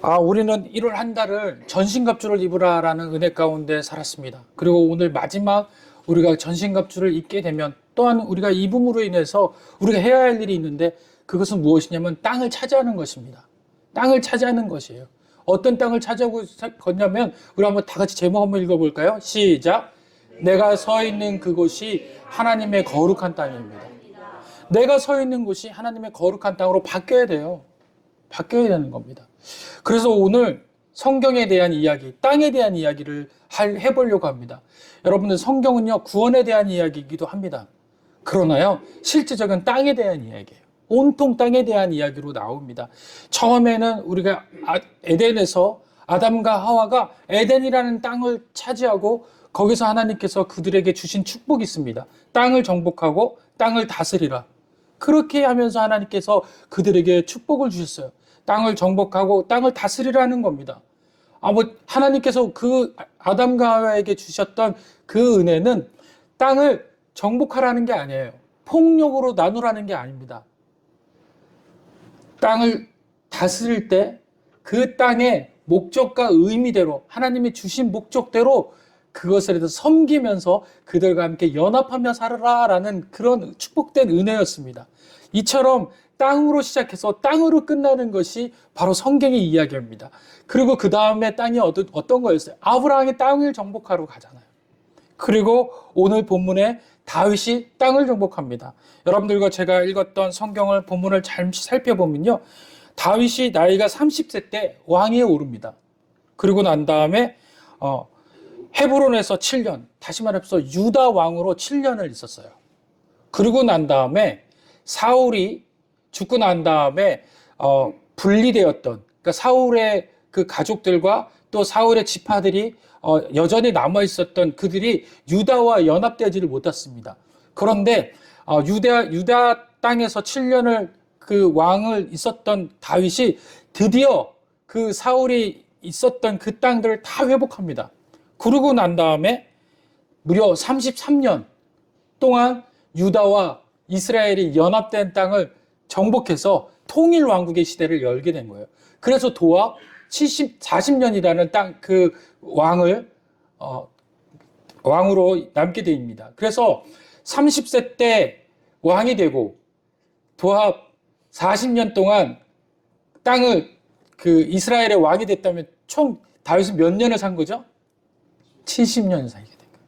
우리는 1월 한 달을 전신갑주를 입으라라는 은혜 가운데 살았습니다. 그리고 오늘 마지막 우리가 전신갑주를 입게 되면 또한 우리가 입음으로 인해서 우리가 해야 할 일이 있는데 그것은 무엇이냐면 땅을 차지하는 것입니다. 땅을 차지하는 것이에요. 어떤 땅을 차지하고 걷냐면 우리 한번 다 같이 제목 한번 읽어볼까요? 시작. 내가 서 있는 그곳이 하나님의 거룩한 땅입니다. 내가 서 있는 곳이 하나님의 거룩한 땅으로 바뀌어야 돼요. 바뀌어야 되는 겁니다. 그래서 오늘 성경에 대한 이야기, 땅에 대한 이야기를 해보려고 합니다. 여러분들 성경은요, 구원에 대한 이야기이기도 합니다. 그러나요, 실제적인 땅에 대한 이야기예요. 온통 땅에 대한 이야기로 나옵니다. 처음에는 우리가 에덴에서 아담과 하와가 에덴이라는 땅을 차지하고 거기서 하나님께서 그들에게 주신 축복이 있습니다. 땅을 정복하고 땅을 다스리라. 그렇게 하면서 하나님께서 그들에게 축복을 주셨어요. 땅을 정복하고 땅을 다스리라는 겁니다. 하나님께서 그 아담과 하와에게 주셨던 그 은혜는 땅을 정복하라는 게 아니에요. 폭력으로 나누라는 게 아닙니다. 땅을 다스릴 때 그 땅의 목적과 의미대로 하나님이 주신 목적대로 그것을 해서 섬기면서 그들과 함께 연합하며 살아라라는 그런 축복된 은혜였습니다. 이처럼 땅으로 시작해서 땅으로 끝나는 것이 바로 성경의 이야기입니다. 그리고 그 다음에 땅이 어떤 거였어요? 아브라함이 땅을 정복하러 가잖아요. 그리고 오늘 본문에 다윗이 땅을 정복합니다. 여러분들과 제가 읽었던 성경을 본문을 잘 살펴보면요, 다윗이 나이가 30세 때 왕위에 오릅니다. 그리고 난 다음에 헤브론에서 7년, 다시 말해서 유다 왕으로 7년을 있었어요. 그리고 난 다음에 사울이 죽고 난 다음에 분리되었던, 그러니까 사울의 그 가족들과 또 사울의 지파들이 여전히 남아 있었던 그들이 유다와 연합되지를 못했습니다. 그런데 유다 땅에서 7년을 그 왕을 있었던 다윗이 드디어 그 사울이 있었던 그 땅들을 다 회복합니다. 그러고 난 다음에 무려 33년 동안 유다와 이스라엘이 연합된 땅을 정복해서 통일 왕국의 시대를 열게 된 거예요. 그래서 도합 40년이라는 땅 그 왕으로 남게 됩니다. 그래서 30세 때 왕이 되고 도합 40년 동안 땅을 그 이스라엘의 왕이 됐다면 총 다윗은 몇 년을 산 거죠? 70년을 살게 된 거예요.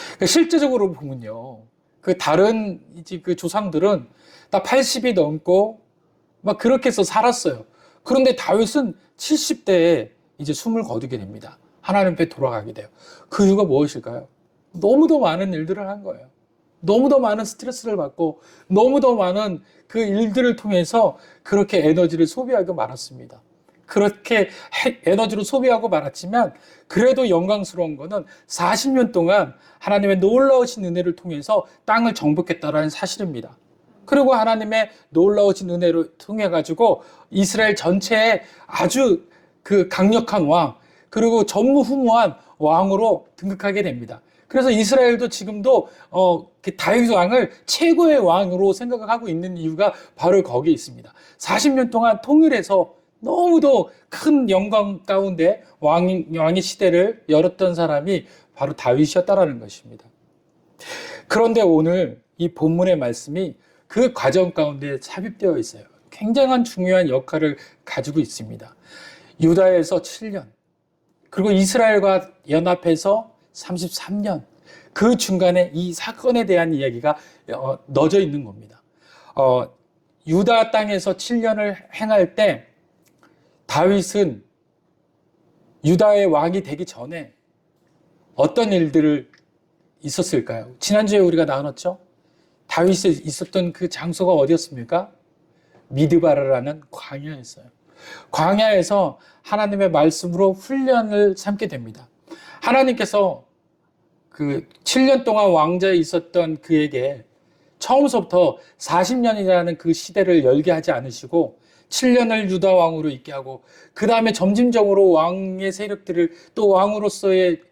그러니까 실제적으로 보면요, 그 다른 이제 그 조상들은 다 80이 넘고 막 그렇게 해서 살았어요. 그런데 다윗은 70대에 이제 숨을 거두게 됩니다. 하나님 앞에 돌아가게 돼요. 그 이유가 무엇일까요? 너무도 많은 일들을 한 거예요. 너무도 많은 스트레스를 받고 너무도 많은 그 일들을 통해서 그렇게 에너지를 소비하고 말았습니다. 그렇게 에너지를 소비하고 말았지만 그래도 영광스러운 거는 40년 동안 하나님의 놀라우신 은혜를 통해서 땅을 정복했다라는 사실입니다. 그리고 하나님의 놀라우신 은혜를 통해 가지고 이스라엘 전체에 아주 그 강력한 왕, 그리고 전무후무한 왕으로 등극하게 됩니다. 그래서 이스라엘도 지금도 다윗 왕을 최고의 왕으로 생각하고 있는 이유가 바로 거기에 있습니다. 40년 동안 통일해서 너무도 큰 영광 가운데 왕의 시대를 열었던 사람이 바로 다윗이었다라는 것입니다. 그런데 오늘 이 본문의 말씀이 그 과정 가운데 삽입되어 있어요. 굉장한 중요한 역할을 가지고 있습니다. 유다에서 7년, 그리고 이스라엘과 연합해서 33년, 그 중간에 이 사건에 대한 이야기가 넣어져 있는 겁니다. 유다 땅에서 7년을 행할 때 다윗은 유다의 왕이 되기 전에 어떤 일들을 있었을까요? 지난주에 우리가 나눴죠? 다윗이 있었던 그 장소가 어디였습니까? 미드바라라는 광야였어요. 광야에서 하나님의 말씀으로 훈련을 삼게 됩니다. 하나님께서 그 7년 동안 왕자에 있었던 그에게 처음부터 40년이라는 그 시대를 열게 하지 않으시고 7년을 유다 왕으로 있게 하고 그 다음에 점진적으로 왕의 세력들을 또 왕으로서의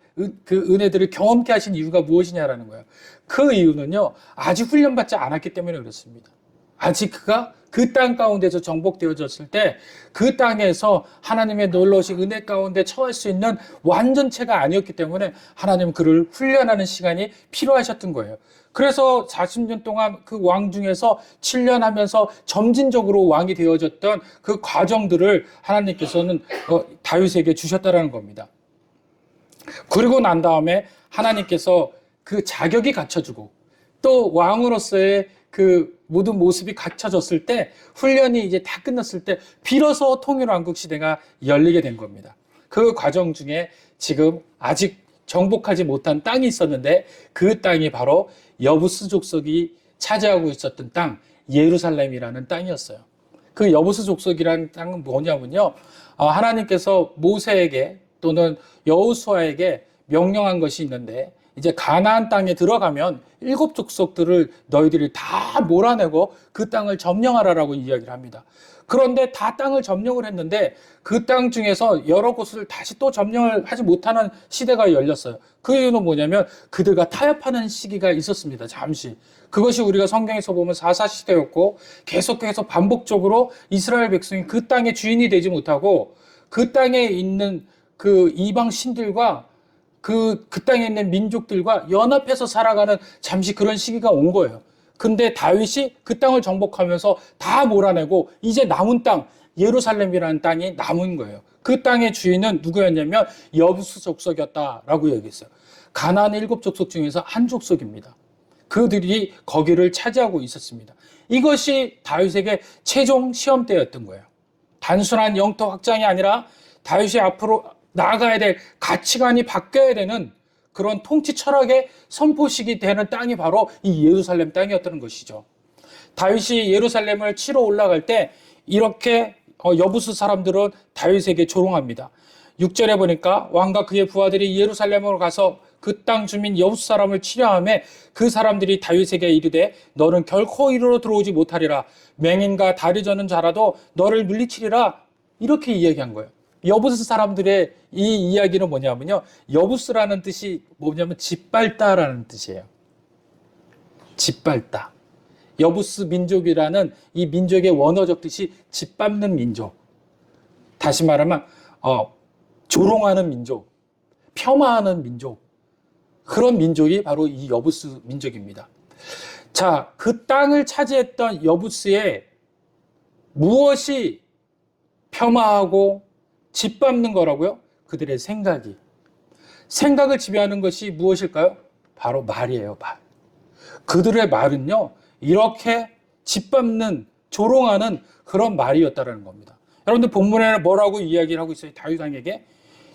그 은혜들을 경험케 하신 이유가 무엇이냐라는 거예요. 그 이유는요, 아직 훈련받지 않았기 때문에 그렇습니다. 아직 그가 그 땅 가운데서 정복되어졌을 때 그 땅에서 하나님의 놀라우신 은혜 가운데 처할 수 있는 완전체가 아니었기 때문에 하나님은 그를 훈련하는 시간이 필요하셨던 거예요. 그래서 40년 동안 그 왕 중에서 7년 하면서 점진적으로 왕이 되어졌던 그 과정들을 하나님께서는 다윗에게 주셨다라는 겁니다. 그리고 난 다음에 하나님께서 그 자격이 갖춰지고 또 왕으로서의 그 모든 모습이 갖춰졌을 때 훈련이 이제 다 끝났을 때 비로소 통일왕국 시대가 열리게 된 겁니다. 그 과정 중에 지금 아직 정복하지 못한 땅이 있었는데 그 땅이 바로 여부스 족속이 차지하고 있었던 땅 예루살렘이라는 땅이었어요. 그 여부스 족속이라는 땅은 뭐냐면요, 하나님께서 모세에게 또는 여호수아에게 명령한 것이 있는데 이제 가나안 땅에 들어가면 7 족속들을 너희들이 다 몰아내고 그 땅을 점령하라라고 이야기를 합니다. 그런데 다 땅을 점령을 했는데 그 땅 중에서 여러 곳을 다시 또 점령을 하지 못하는 시대가 열렸어요. 그 이유는 뭐냐면 그들과 타협하는 시기가 있었습니다. 잠시. 그것이 우리가 성경에서 보면 사사시대였고 계속해서 반복적으로 이스라엘 백성이 그 땅의 주인이 되지 못하고 그 땅에 있는 그 이방 신들과 그 땅에 있는 민족들과 연합해서 살아가는 잠시 그런 시기가 온 거예요. 근데 다윗이 그 땅을 정복하면서 다 몰아내고 이제 남은 땅, 예루살렘이라는 땅이 남은 거예요. 그 땅의 주인은 누구였냐면 여부스 족속이었다라고 얘기했어요. 가나안 7 족속 중에서 한 족속입니다. 그들이 거기를 차지하고 있었습니다. 이것이 다윗에게 최종 시험대였던 거예요. 단순한 영토 확장이 아니라 다윗이 앞으로 나아가야 될 가치관이 바뀌어야 되는 그런 통치 철학의 선포식이 되는 땅이 바로 이 예루살렘 땅이었다는 것이죠. 다윗이 예루살렘을 치러 올라갈 때 이렇게 여부스 사람들은 다윗에게 조롱합니다. 6절에 보니까 왕과 그의 부하들이 예루살렘으로 가서 그 땅 주민 여부스 사람을 치려하며 그 사람들이 다윗에게 이르되 너는 결코 이리로 들어오지 못하리라. 맹인과 다리 저는 자라도 너를 물리치리라. 이렇게 이야기한 거예요. 여부스 사람들의 이 이야기는 뭐냐면요, 여부스라는 뜻이 뭐냐면 짓밟다라는 뜻이에요. 짓밟다. 여부스 민족이라는 이 민족의 원어적 뜻이 짓밟는 민족. 다시 말하면 조롱하는 민족, 폄하하는 민족. 그런 민족이 바로 이 여부스 민족입니다. 자, 그 땅을 차지했던 여부스의 무엇이 폄하하고 짓밟는 거라고요? 그들의 생각이. 생각을 지배하는 것이 무엇일까요? 바로 말이에요, 말. 그들의 말은요, 이렇게 짓밟는, 조롱하는 그런 말이었다는 겁니다. 여러분들 본문에는 뭐라고 이야기를 하고 있어요?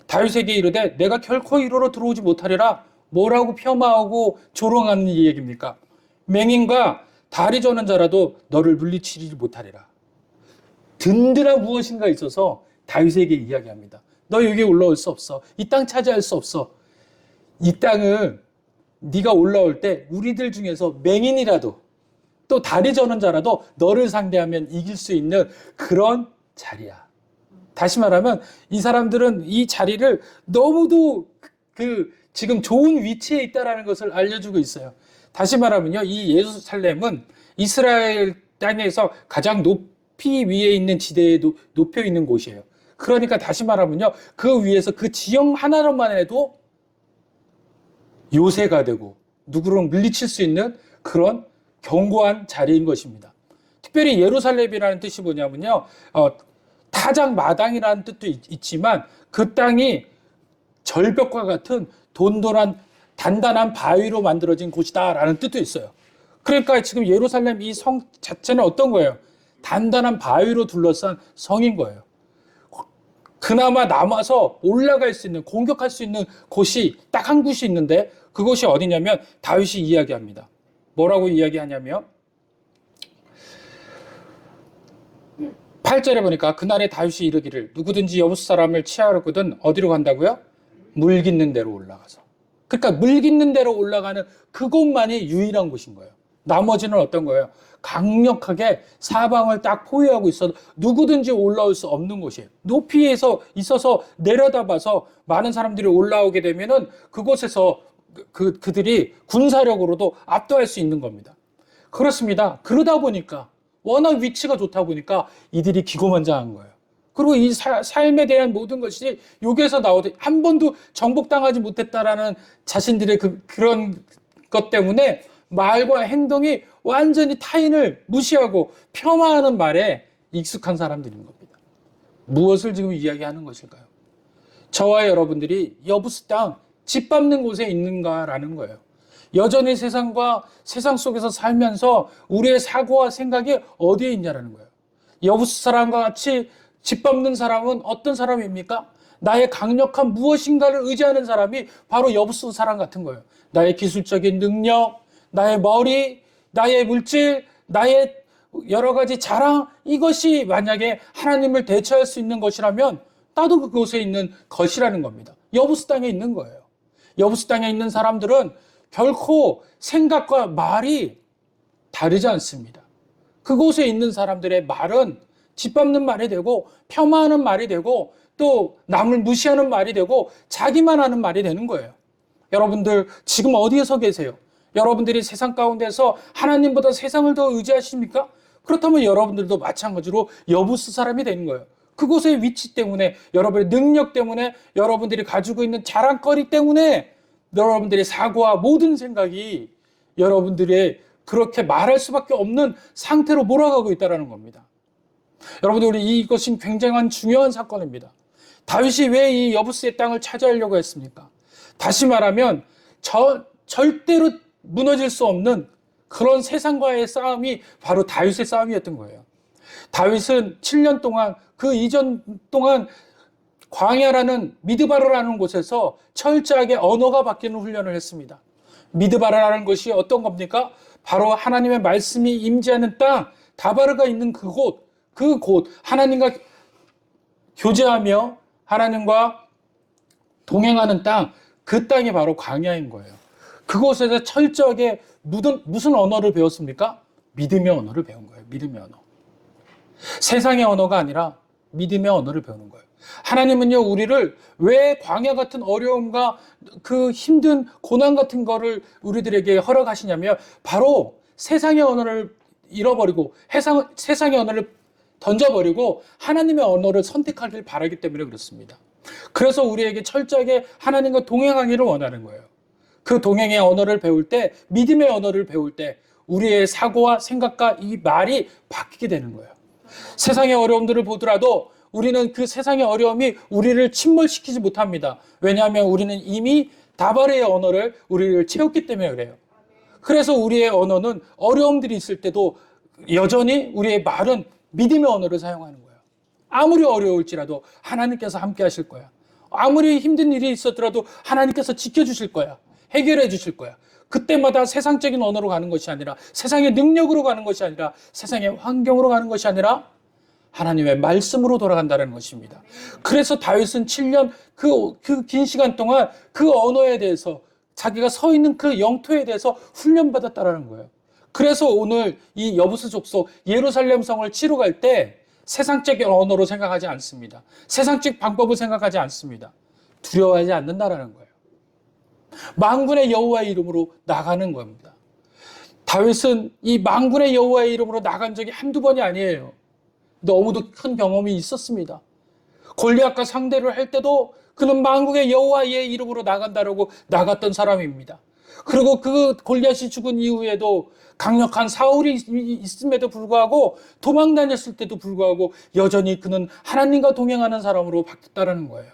다윗에게 이르되 내가 결코 이리로 들어오지 못하리라. 뭐라고 폄하하고 조롱하는 이 얘기입니까? 맹인과 다리 저는 자라도 너를 물리치지 못하리라. 든든한 무엇인가 있어서 다윗에게 이야기합니다. 너 여기 올라올 수 없어. 이 땅 차지할 수 없어. 이 땅은 네가 올라올 때 우리들 중에서 맹인이라도 또 다리 저는 자라도 너를 상대하면 이길 수 있는 그런 자리야. 다시 말하면 이 사람들은 이 자리를 너무도 지금 좋은 위치에 있다라는 것을 알려주고 있어요. 다시 말하면요, 이 예루살렘은 이스라엘 땅에서 가장 높이 위에 있는 지대에 높여 있는 곳이에요. 그러니까 다시 말하면요, 그 위에서 그 지형 하나로만 해도 요새가 되고 누구를 물리칠 수 있는 그런 견고한 자리인 것입니다. 특별히 예루살렘이라는 뜻이 뭐냐면요, 타작 마당이라는 뜻도 있지만 그 땅이 절벽과 같은 돈돈한 단단한 바위로 만들어진 곳이다라는 뜻도 있어요. 그러니까 지금 예루살렘 이 성 자체는 어떤 거예요? 단단한 바위로 둘러싼 성인 거예요. 그나마 남아서 올라갈 수 있는, 공격할 수 있는 곳이 딱 한 곳이 있는데 그것이 어디냐면 다윗이 이야기합니다. 뭐라고 이야기하냐면 8절에 보니까 그날에 다윗이 이르기를 누구든지 여부스 사람을 취하려거든 어디로 간다고요? 물 깃는 데로 올라가서. 그러니까 물 깃는 데로 올라가는 그곳만이 유일한 곳인 거예요. 나머지는 어떤 거예요? 강력하게 사방을 딱 포위하고 있어도 누구든지 올라올 수 없는 곳이에요. 높이에서 있어서 내려다봐서 많은 사람들이 올라오게 되면은 그곳에서 그들이 군사력으로도 압도할 수 있는 겁니다. 그렇습니다. 그러다 보니까 워낙 위치가 좋다 보니까 이들이 기고만장한 거예요. 그리고 이 삶에 대한 모든 것이 여기에서 나오듯 한 번도 정복당하지 못했다라는 자신들의 그런 것 때문에 말과 행동이 완전히 타인을 무시하고 폄하하는 말에 익숙한 사람들인 겁니다. 무엇을 지금 이야기하는 것일까요? 저와 여러분들이 여부스 땅 짓밟는 곳에 있는가라는 거예요. 여전히 세상과 세상 속에서 살면서 우리의 사고와 생각이 어디에 있냐라는 거예요. 여부스 사람과 같이 짓밟는 사람은 어떤 사람입니까? 나의 강력한 무엇인가를 의지하는 사람이 바로 여부스 사람 같은 거예요. 나의 기술적인 능력, 나의 머리, 나의 물질, 나의 여러 가지 자랑, 이것이 만약에 하나님을 대체할 수 있는 것이라면 나도 그곳에 있는 것이라는 겁니다. 여부스 땅에 있는 거예요. 여부스 땅에 있는 사람들은 결코 생각과 말이 다르지 않습니다. 그곳에 있는 사람들의 말은 짓밟는 말이 되고 폄하하는 말이 되고 또 남을 무시하는 말이 되고 자기만 하는 말이 되는 거예요. 여러분들 지금 어디에 서 계세요? 여러분들이 세상 가운데서 하나님보다 세상을 더 의지하십니까? 그렇다면 여러분들도 마찬가지로 여부스 사람이 되는 거예요. 그곳의 위치 때문에, 여러분의 능력 때문에, 여러분들이 가지고 있는 자랑거리 때문에 여러분들의 사고와 모든 생각이 여러분들의 그렇게 말할 수밖에 없는 상태로 몰아가고 있다는 겁니다. 여러분들, 이것은 굉장한 중요한 사건입니다. 다윗이 왜 이 여부스의 땅을 차지하려고 했습니까? 다시 말하면 절대로 무너질 수 없는 그런 세상과의 싸움이 바로 다윗의 싸움이었던 거예요. 다윗은 7년 동안, 그 이전 동안 광야라는 미드바르라는 곳에서 철저하게 언어가 바뀌는 훈련을 했습니다. 미드바르라는 것이 어떤 겁니까? 바로 하나님의 말씀이 임재하는 땅, 다바르가 있는 그곳 하나님과 교제하며 하나님과 동행하는 땅, 그 땅이 바로 광야인 거예요. 그곳에서 철저하게 무슨 언어를 배웠습니까? 믿음의 언어를 배운 거예요. 믿음의 언어. 세상의 언어가 아니라 믿음의 언어를 배우는 거예요. 하나님은요, 우리를 왜 광야 같은 어려움과 그 힘든 고난 같은 거를 우리들에게 허락하시냐면 바로 세상의 언어를 잃어버리고 세상의 언어를 던져버리고 하나님의 언어를 선택하길 바라기 때문에 그렇습니다. 그래서 우리에게 철저하게 하나님과 동행하기를 원하는 거예요. 그 동행의 언어를 배울 때, 믿음의 언어를 배울 때 우리의 사고와 생각과 이 말이 바뀌게 되는 거예요. 세상의 어려움들을 보더라도 우리는 그 세상의 어려움이 우리를 침몰시키지 못합니다. 왜냐하면 우리는 이미 다바르의 언어를 우리를 채웠기 때문에 그래요. 그래서 우리의 언어는 어려움들이 있을 때도 여전히 우리의 말은 믿음의 언어를 사용하는 거예요. 아무리 어려울지라도 하나님께서 함께 하실 거야. 아무리 힘든 일이 있었더라도 하나님께서 지켜주실 거야. 해결해 주실 거야. 그때마다 세상적인 언어로 가는 것이 아니라, 세상의 능력으로 가는 것이 아니라, 세상의 환경으로 가는 것이 아니라 하나님의 말씀으로 돌아간다는 것입니다. 그래서 다윗은 7년 그 긴 시간 동안 그 언어에 대해서, 자기가 서 있는 그 영토에 대해서 훈련받았다는 거예요. 그래서 오늘 이 여부스 족속 예루살렘 성을 치러 갈 때 세상적인 언어로 생각하지 않습니다. 세상적 방법을 생각하지 않습니다. 두려워하지 않는다라는 거예요. 만군의 여호와의 이름으로 나가는 겁니다. 다윗은 이 만군의 여호와의 이름으로 나간 적이 한두 번이 아니에요. 너무도 큰 경험이 있었습니다. 골리앗과 상대를 할 때도 그는 만군의 여호와의 이름으로 나간다라고 나갔던 사람입니다. 그리고 그 골리앗이 죽은 이후에도 강력한 사울이 있음에도 불구하고 도망 다녔을 때도 불구하고 여전히 그는 하나님과 동행하는 사람으로 바뀌었다는 거예요.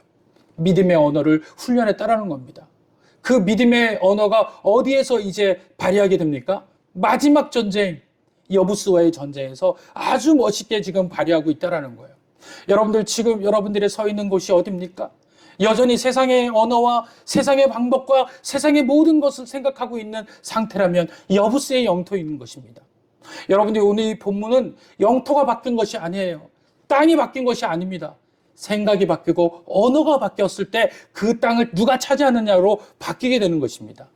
믿음의 언어를 훈련했다라는 겁니다. 그 믿음의 언어가 어디에서 이제 발휘하게 됩니까? 마지막 전쟁, 여부스와의 전쟁에서 아주 멋있게 지금 발휘하고 있다는 거예요. 여러분들, 지금 여러분들이 서 있는 곳이 어디입니까? 여전히 세상의 언어와 세상의 방법과 세상의 모든 것을 생각하고 있는 상태라면 여부스의 영토에 있는 것입니다. 여러분들이 오늘 이 본문은 영토가 바뀐 것이 아니에요. 땅이 바뀐 것이 아닙니다. 생각이 바뀌고 언어가 바뀌었을 때 그 땅을 누가 차지하느냐로 바뀌게 되는 것입니다.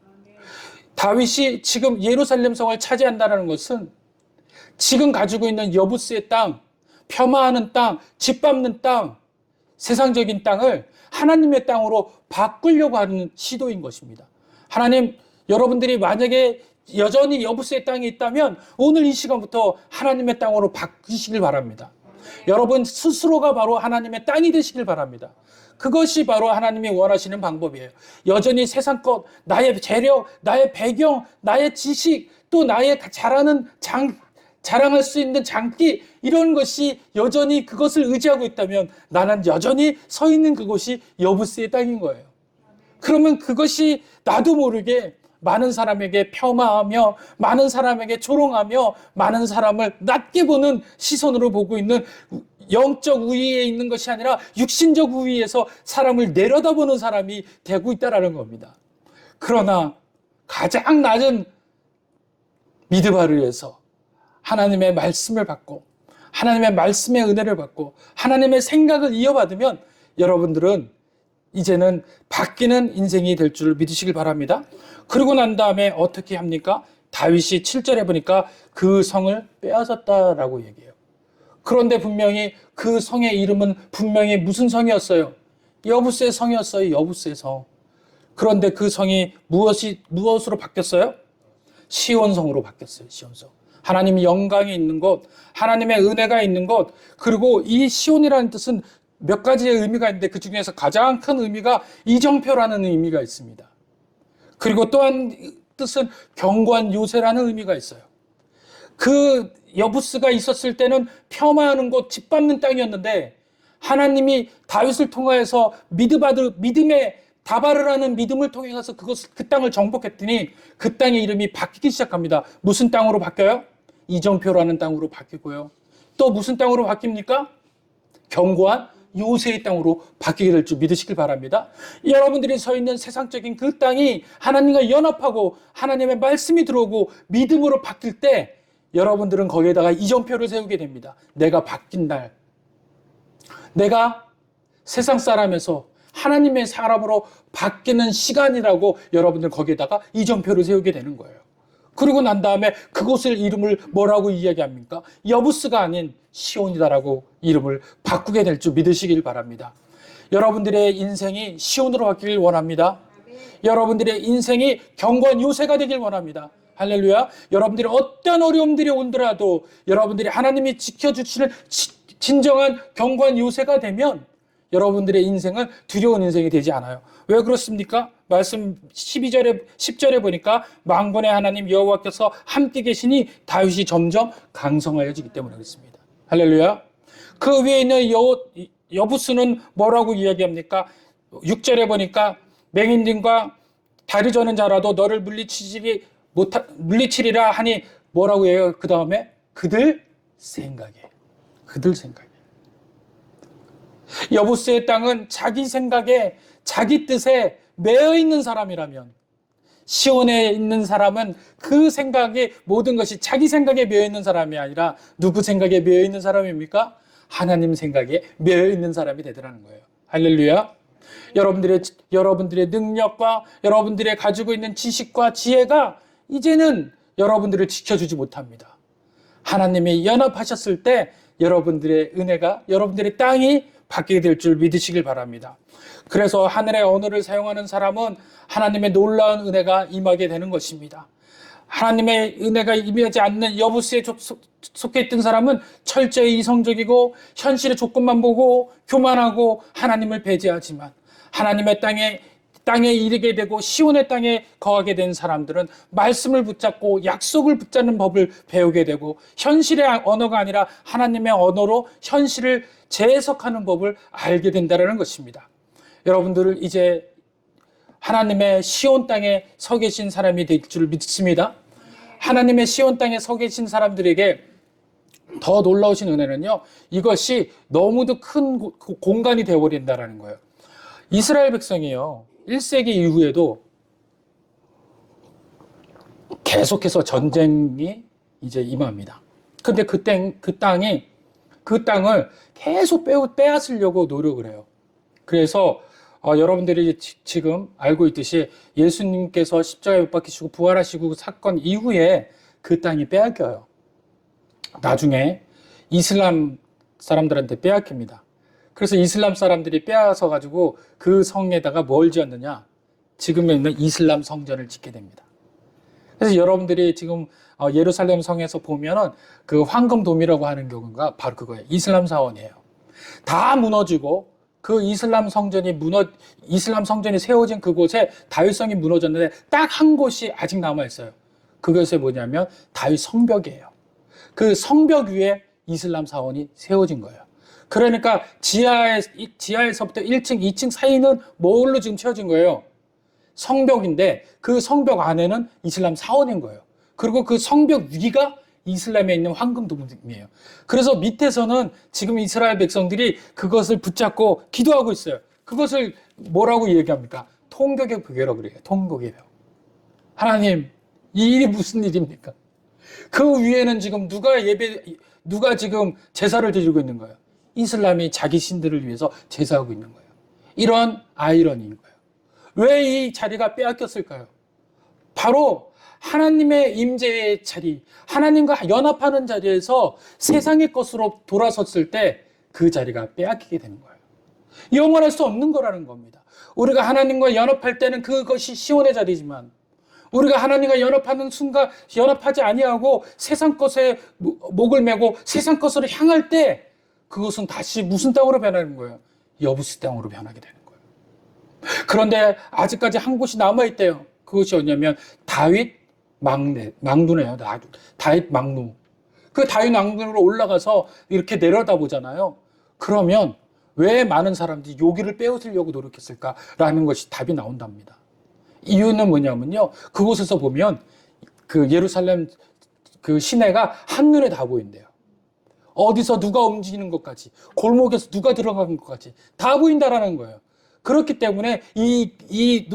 다윗이 지금 예루살렘 성을 차지한다는 것은 지금 가지고 있는 여부스의 땅, 폄하하는 땅, 짓밟는 땅, 세상적인 땅을 하나님의 땅으로 바꾸려고 하는 시도인 것입니다. 하나님, 여러분들이 만약에 여전히 여부스의 땅이 있다면 오늘 이 시간부터 하나님의 땅으로 바뀌시길 바랍니다. 여러분 스스로가 바로 하나님의 땅이 되시길 바랍니다. 그것이 바로 하나님이 원하시는 방법이에요. 여전히 세상 것, 나의 재력, 나의 배경, 나의 지식, 또 나의 자랑할 수 있는 장기, 이런 것이 여전히 그것을 의지하고 있다면 나는 여전히 서 있는 그곳이 여부스의 땅인 거예요. 그러면 그것이 나도 모르게 많은 사람에게 폄하하며 많은 사람에게 조롱하며 많은 사람을 낮게 보는 시선으로 보고 있는 영적 우위에 있는 것이 아니라 육신적 우위에서 사람을 내려다보는 사람이 되고 있다는 겁니다. 그러나 가장 낮은 미드바르에서 하나님의 말씀을 받고 하나님의 말씀의 은혜를 받고 하나님의 생각을 이어받으면 여러분들은 이제는 바뀌는 인생이 될 줄 믿으시길 바랍니다. 그러고 난 다음에 어떻게 합니까? 다윗이 7절에 보니까 그 성을 빼앗았다라고 얘기해요. 그런데 분명히 그 성의 이름은 분명히 무슨 성이었어요? 여부스의 성이었어요. 여부스의 성. 그런데 그 성이 무엇으로 바뀌었어요? 시온성으로 바뀌었어요. 시온성. 하나님의 영광이 있는 곳, 하나님의 은혜가 있는 곳, 그리고 이 시온이라는 뜻은 몇 가지의 의미가 있는데 그 중에서 가장 큰 의미가 이정표라는 의미가 있습니다. 그리고 또 한 뜻은 견고한 요새라는 의미가 있어요. 그 여부스가 있었을 때는 폄하하는 곳, 짓밟는 땅이었는데 하나님이 다윗을 통하여서 믿음의 다바르라는 믿음을 통해서 그 땅을 정복했더니 그 땅의 이름이 바뀌기 시작합니다. 무슨 땅으로 바뀌어요? 이정표라는 땅으로 바뀌고요. 또 무슨 땅으로 바뀝니까? 견고한 요새의 땅으로 바뀌게 될 줄 믿으시길 바랍니다. 여러분들이 서 있는 세상적인 그 땅이 하나님과 연합하고 하나님의 말씀이 들어오고 믿음으로 바뀔 때 여러분들은 거기에다가 이정표를 세우게 됩니다. 내가 바뀐 날, 내가 세상 사람에서 하나님의 사람으로 바뀌는 시간이라고 여러분들 거기에다가 이정표를 세우게 되는 거예요. 그리고 난 다음에 그곳을 이름을 뭐라고 이야기합니까? 여부스가 아닌 시온이다라고 이름을 바꾸게 될 줄 믿으시길 바랍니다. 여러분들의 인생이 시온으로 바뀌길 원합니다. 여러분들의 인생이 견고한 요새가 되길 원합니다. 할렐루야. 여러분들이 어떤 어려움들이 온더라도 여러분들이 하나님이 지켜주시는 진정한 견고한 요새가 되면 여러분들의 인생은 두려운 인생이 되지 않아요. 왜 그렇습니까? 말씀 10절에 보니까 만군의 하나님 여호와께서 함께 계시니 다윗이 점점 강성하여지기 때문에 그렇습니다. 할렐루야. 그 위에 있는 여부스는 뭐라고 이야기합니까? 6절에 보니까 맹인들과 다리 저는 자라도 너를 물리치리라 하니 뭐라고 해요? 그 다음에 그들 생각에. 여부스의 땅은 자기 생각에 자기 뜻에 매여 있는 사람이라면 시온에 있는 사람은 그 생각에 모든 것이 자기 생각에 매여 있는 사람이 아니라 누구 생각에 매여 있는 사람입니까? 하나님 생각에 매여 있는 사람이 되더라는 거예요. 할렐루야. 여러분들의 능력과 여러분들의 가지고 있는 지식과 지혜가 이제는 여러분들을 지켜주지 못합니다. 하나님이 연합하셨을 때 여러분들의 은혜가, 여러분들의 땅이 바뀌게 될 줄 믿으시길 바랍니다. 그래서 하늘의 언어를 사용하는 사람은 하나님의 놀라운 은혜가 임하게 되는 것입니다. 하나님의 은혜가 임하지 않는 여부스에 속해 있던 사람은 철저히 이성적이고 현실의 조건만 보고 교만하고 하나님을 배제하지만 하나님의 땅에 이르게 되고 시온의 땅에 거하게 된 사람들은 말씀을 붙잡고 약속을 붙잡는 법을 배우게 되고 현실의 언어가 아니라 하나님의 언어로 현실을 재해석하는 법을 알게 된다는 것입니다. 여러분들을 이제 하나님의 시온 땅에 서 계신 사람이 될 줄 믿습니다. 하나님의 시온 땅에 서 계신 사람들에게 더 놀라우신 은혜는요, 이것이 너무도 큰 공간이 되어버린다는 거예요. 이스라엘 백성이요, 1세기 이후에도 계속해서 전쟁이 이제 임합니다. 근데 그 땅을 계속 빼앗으려고 노력을 해요. 그래서 여러분들이 지금 알고 있듯이 예수님께서 십자가에 못 박히시고 부활하시고 그 사건 이후에 그 땅이 빼앗겨요. 나중에 이슬람 사람들한테 빼앗깁니다. 그래서 이슬람 사람들이 빼앗아 가지고 그 성에다가 뭘 지었느냐? 지금에 있는 이슬람 성전을 짓게 됩니다. 그래서 여러분들이 지금 예루살렘 성에서 보면은 그 황금돔이라고 하는 경우가 바로 그거예요. 이슬람 사원이에요. 다 무너지고 그 이슬람 성전이 세워진 그곳에 다윗성이 무너졌는데 딱 한 곳이 아직 남아 있어요. 그것이 뭐냐면 다윗 성벽이에요. 그 성벽 위에 이슬람 사원이 세워진 거예요. 그러니까 지하에서부터 1층, 2층 사이는 뭘로 지금 채워진 거예요? 성벽인데 그 성벽 안에는 이슬람 사원인 거예요. 그리고 그 성벽 위가 이슬람에 있는 황금돔이에요. 그래서 밑에서는 지금 이스라엘 백성들이 그것을 붙잡고 기도하고 있어요. 그것을 뭐라고 얘기합니까? 통곡의 벽이라고 그래요. 통곡의 벽. 하나님, 이 일이 무슨 일입니까? 그 위에는 지금 누가 지금 제사를 드리고 있는 거예요? 이슬람이 자기 신들을 위해서 제사하고 있는 거예요. 이런 아이러니인 거예요. 왜 이 자리가 빼앗겼을까요? 바로 하나님의 임재의 자리, 하나님과 연합하는 자리에서 세상의 것으로 돌아섰을 때 그 자리가 빼앗기게 되는 거예요. 영원할 수 없는 거라는 겁니다. 우리가 하나님과 연합할 때는 그것이 시온의 자리지만 우리가 하나님과 연합하는 순간 연합하지 아니하고 세상 것에 목을 메고 세상 것으로 향할 때 그것은 다시 무슨 땅으로 변하는 거예요? 여부스 땅으로 변하게 되는 거예요. 그런데 아직까지 한 곳이 남아있대요. 그것이 뭐냐면 다윗 망누네요. 다윗 망누. 그 다윗 망누로 올라가서 이렇게 내려다보잖아요. 그러면 왜 많은 사람들이 여기를 빼앗으려고 노력했을까라는 것이 답이 나온답니다. 이유는 뭐냐면요. 그곳에서 보면 그 예루살렘 그 시내가 한눈에 다 보인대요. 어디서 누가 움직이는 것까지, 골목에서 누가 들어가는 것까지 다 보인다라는 거예요. 그렇기 때문에 이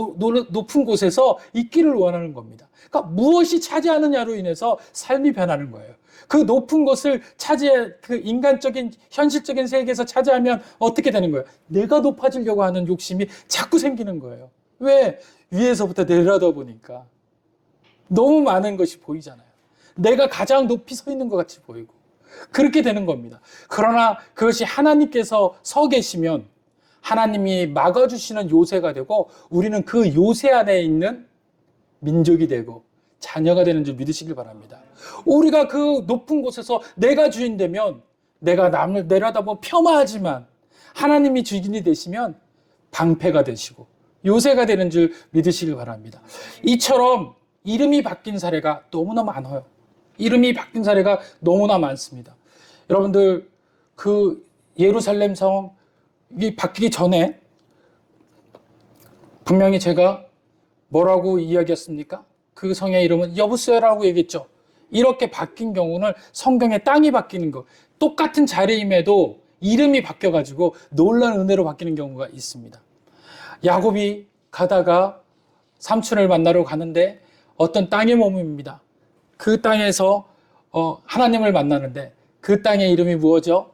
높은 곳에서 있기를 원하는 겁니다. 그러니까 무엇이 차지하느냐로 인해서 삶이 변하는 거예요. 그 높은 곳을 그 인간적인, 현실적인 세계에서 차지하면 어떻게 되는 거예요? 내가 높아지려고 하는 욕심이 자꾸 생기는 거예요. 왜? 위에서부터 내려다 보니까 너무 많은 것이 보이잖아요. 내가 가장 높이 서 있는 것 같이 보이고. 그렇게 되는 겁니다. 그러나 그것이 하나님께서 서 계시면 하나님이 막아주시는 요새가 되고 우리는 그 요새 안에 있는 민족이 되고 자녀가 되는 줄 믿으시길 바랍니다. 우리가 그 높은 곳에서 내가 주인 되면 내가 남을 내려다보면 폄하하지만 하나님이 주인이 되시면 방패가 되시고 요새가 되는 줄 믿으시길 바랍니다. 이처럼 이름이 바뀐 사례가 너무나 많아요. 이름이 바뀐 사례가 너무나 많습니다. 여러분들 그 예루살렘 성이 바뀌기 전에 분명히 제가 뭐라고 이야기했습니까? 그 성의 이름은 여부스라고 얘기했죠. 이렇게 바뀐 경우는 성경에 땅이 바뀌는 것, 똑같은 자리임에도 이름이 바뀌어가지고 놀라운 은혜로 바뀌는 경우가 있습니다. 야곱이 가다가 삼촌을 만나러 가는데 어떤 땅에 머뭅니다. 그 땅에서 하나님을 만나는데 그 땅의 이름이 무엇이죠?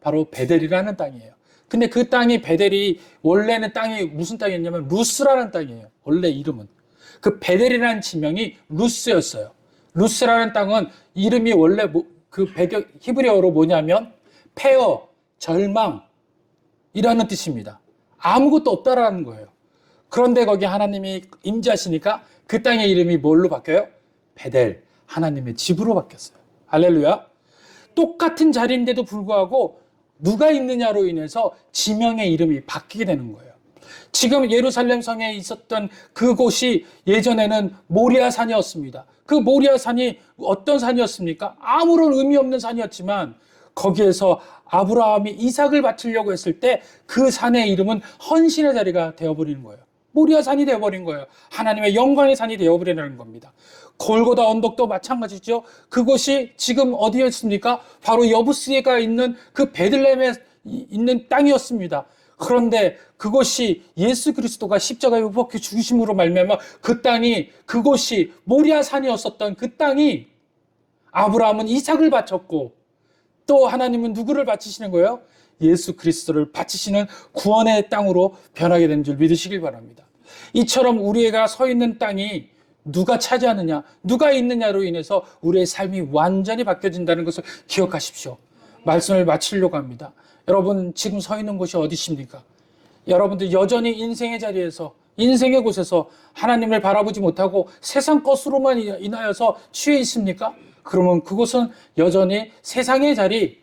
바로 베델이라는 땅이에요. 근데 그 땅이 베델이 원래는 땅이 무슨 땅이었냐면 루스라는 땅이에요. 원래 이름은. 그 베델이라는 지명이 루스였어요. 루스라는 땅은 이름이 원래 그 배경 히브리어로 뭐냐면 폐허, 절망이라는 뜻입니다. 아무것도 없다라는 거예요. 그런데 거기 하나님이 임재하시니까 그 땅의 이름이 뭘로 바뀌어요? 베델, 하나님의 집으로 바뀌었어요. 할렐루야. 똑같은 자리인데도 불구하고 누가 있느냐로 인해서 지명의 이름이 바뀌게 되는 거예요. 지금 예루살렘 성에 있었던 그곳이 예전에는 모리아 산이었습니다. 그 모리아 산이 어떤 산이었습니까? 아무런 의미 없는 산이었지만 거기에서 아브라함이 이삭을 바치려고 했을 때 그 산의 이름은 헌신의 자리가 되어버리는 거예요. 모리아 산이 되어버린 거예요. 하나님의 영광의 산이 되어버리는 겁니다. 골고다 언덕도 마찬가지죠. 그곳이 지금 어디였습니까? 바로 여부스가 있는 그 베들레헴에 있는 땅이었습니다. 그런데 그것이 예수 그리스도가 십자가에 못 박혀 죽으심으로 말미암아 그곳이 모리아 산이었었던 그 땅이 아브라함은 이삭을 바쳤고 또 하나님은 누구를 바치시는 거예요? 예수 그리스도를 바치시는 구원의 땅으로 변하게 된 줄 믿으시길 바랍니다. 이처럼 우리가 서 있는 땅이 누가 차지하느냐, 누가 있느냐로 인해서 우리의 삶이 완전히 바뀌어진다는 것을 기억하십시오. 말씀을 마치려고 합니다. 여러분 지금 서 있는 곳이 어디십니까? 여러분들 여전히 인생의 자리에서 인생의 곳에서 하나님을 바라보지 못하고 세상 것으로만 인하여서 취해 있습니까? 그러면 그곳은 여전히 세상의 자리,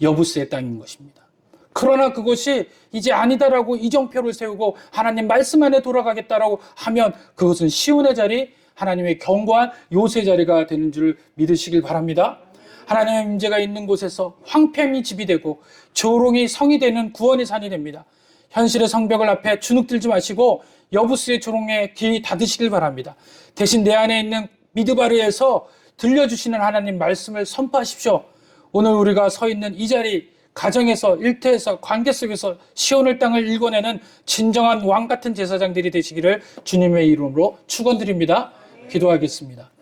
여부스의 땅인 것입니다. 그러나 그것이 이제 아니다라고 이정표를 세우고 하나님 말씀 안에 돌아가겠다라고 하면 그것은 시온의 자리, 하나님의 견고한 요새 자리가 되는 줄 믿으시길 바랍니다. 하나님의 임재가 있는 곳에서 황폐함이 집이 되고 조롱이 성이 되는 구원의 산이 됩니다. 현실의 성벽을 앞에 주눅들지 마시고 여부스의 조롱에 귀 닫으시길 바랍니다. 대신 내 안에 있는 미드바르에서 들려주시는 하나님 말씀을 선포하십시오. 오늘 우리가 서 있는 이 자리, 가정에서, 일터에서, 관계 속에서 시온의 땅을 일궈내는 진정한 왕 같은 제사장들이 되시기를 주님의 이름으로 축원드립니다. 기도하겠습니다.